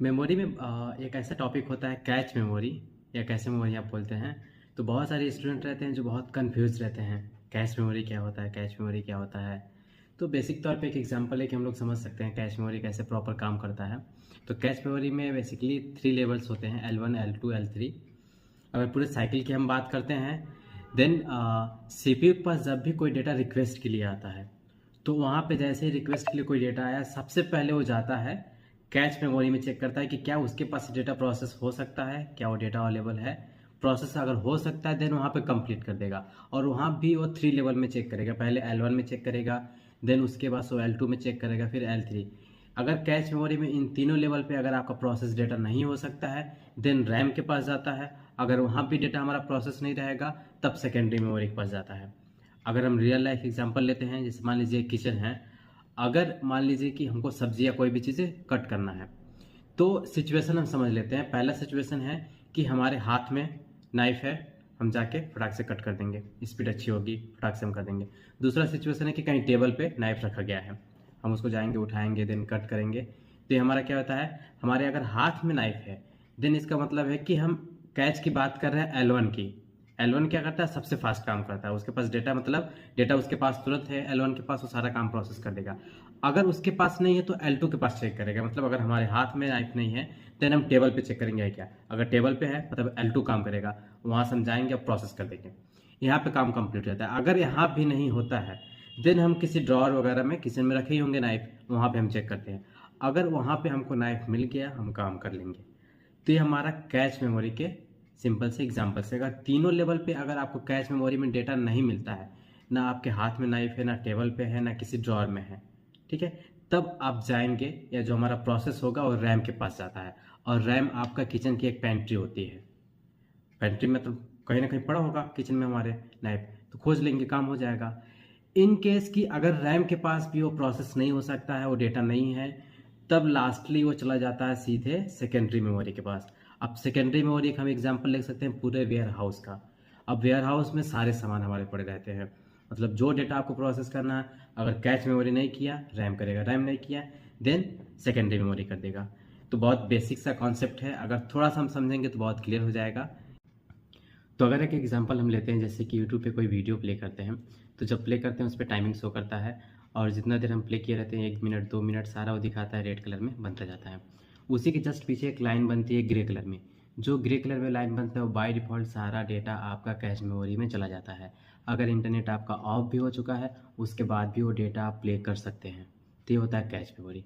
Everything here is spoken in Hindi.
मेमोरी में एक ऐसा टॉपिक होता है कैच मेमोरी या कैश मेमोरी आप बोलते हैं। तो बहुत सारे स्टूडेंट रहते हैं जो बहुत कंफ्यूज रहते हैं, कैश मेमोरी क्या होता है, कैश मेमोरी क्या होता है। तो बेसिक तौर पे एक एग्जांपल है कि हम लोग समझ सकते हैं कैश मेमोरी कैसे प्रॉपर काम करता है। तो कैश मेमोरी में बेसिकली 3 लेवल्स होते हैं, L1 L2 L3। अगर पूरे साइकिल की हम बात करते हैं देन CPU के पास जब भी कोई डेटा रिक्वेस्ट के लिए आता है तो वहाँ पे जैसे ही रिक्वेस्ट के लिए कोई डेटा आया सबसे पहले वो जाता है कैच मेमोरी में, चेक करता है कि क्या उसके पास डेटा प्रोसेस हो सकता है, क्या वो डेटा अवेलेबल है। प्रोसेस अगर हो सकता है देन वहाँ पे कंप्लीट कर देगा। और वहाँ भी वो 3 लेवल में चेक करेगा, पहले L1 में चेक करेगा, देन उसके बाद वो L2 में चेक करेगा, फिर L3। अगर कैच मेमोरी में इन तीनों लेवल पे अगर आपका प्रोसेस डेटा नहीं हो सकता है देन रैम के पास जाता है। अगर वहाँ भी डेटा हमारा प्रोसेस नहीं रहेगा तब सेकेंडरी मेमोरी के पास जाता है। अगर हम रियल लाइफ एग्जांपल लेते हैं, जैसे मान लीजिए किचन है, अगर मान लीजिए कि हमको सब्जी या कोई भी चीज़ें कट करना है तो सिचुएशन हम समझ लेते हैं। पहला सिचुएशन है कि हमारे हाथ में नाइफ है, हम जाके फटाक से कट कर देंगे, स्पीड अच्छी होगी, फटाक से हम कर देंगे। दूसरा सिचुएशन है कि कहीं टेबल पे नाइफ रखा गया है, हम उसको जाएंगे उठाएंगे देन कट करेंगे। तो ये हमारा क्या होता है, हमारे अगर हाथ में नाइफ है देन इसका मतलब है कि हम कैच की बात कर रहे हैं L1 की। L1 क्या करता है, सबसे फास्ट काम करता है, उसके पास डेटा मतलब डेटा उसके पास तुरंत है, L1 के पास वो सारा काम प्रोसेस कर देगा। अगर उसके पास नहीं है तो L2 के पास चेक करेगा, मतलब अगर हमारे हाथ में नाइफ नहीं है देन हम टेबल पे चेक करेंगे क्या, अगर टेबल पे है मतलब L2 काम करेगा, वहाँ से हम जाएंगे और प्रोसेस कर देंगे, यहाँ पे काम कंप्लीट हो जाता है। अगर यहाँ भी नहीं होता है देन हम किसी ड्रॉअर वगैरह में किचन में रखे ही होंगे नाइफ, वहाँ पे हम चेक करते हैं। अगर वहाँ पे हमको नाइफ मिल गया हम काम कर लेंगे। तो ये हमारा कैच मेमोरी के सिंपल से एग्जांपल से। अगर तीनों लेवल पे अगर आपको कैच मेमोरी में डेटा नहीं मिलता है, ना आपके हाथ में नाइफ है, ना टेबल पे है, ना किसी ड्रॉअर में है, ठीक है, तब आप जाएंगे या जो हमारा प्रोसेस होगा वो रैम के पास जाता है। और रैम आपका किचन की एक पेंट्री होती है। पेंट्री में तो कहीं ना कहीं पड़ा होगा किचन में हमारे नाइफ, तो खोज लेंगे, काम हो जाएगा। इन केस कि अगर रैम के पास भी वो प्रोसेस नहीं हो सकता है, वो डेटा नहीं है, तब लास्टली वो चला जाता है सीधे सेकेंडरी मेमोरी के पास। अब सेकेंडरी मेमोरी एक हम एग्जांपल ले सकते हैं पूरे वेयर हाउस का। अब वेयर हाउस में सारे सामान हमारे पड़े रहते हैं, मतलब जो डेटा आपको प्रोसेस करना है, अगर कैच मेमोरी नहीं किया रैम करेगा, रैम नहीं किया देन सेकेंडरी मेमोरी कर देगा। तो बहुत बेसिक सा कॉन्सेप्ट है, अगर थोड़ा सा हम समझेंगे तो बहुत क्लियर हो जाएगा। तो अगर एक एग्जांपल हम लेते हैं, जैसे कि यूट्यूब पे कोई वीडियो प्ले करते हैं, तो जब प्ले करते हैं उस पर टाइमिंग शो करता है, और जितना देर हम प्ले किए रहते हैं 1 मिनट 2 मिनट सारा वो दिखाता है, रेड कलर में बनता जाता है। उसी के जस्ट पीछे एक लाइन बनती है ग्रे कलर में, जो ग्रे कलर में लाइन बनता है वो बाय डिफ़ॉल्ट सारा डेटा आपका कैश मेमोरी में चला जाता है। अगर इंटरनेट आपका ऑफ भी हो चुका है उसके बाद भी वो डेटा आप प्ले कर सकते हैं। तो ये होता है कैश मेमोरी।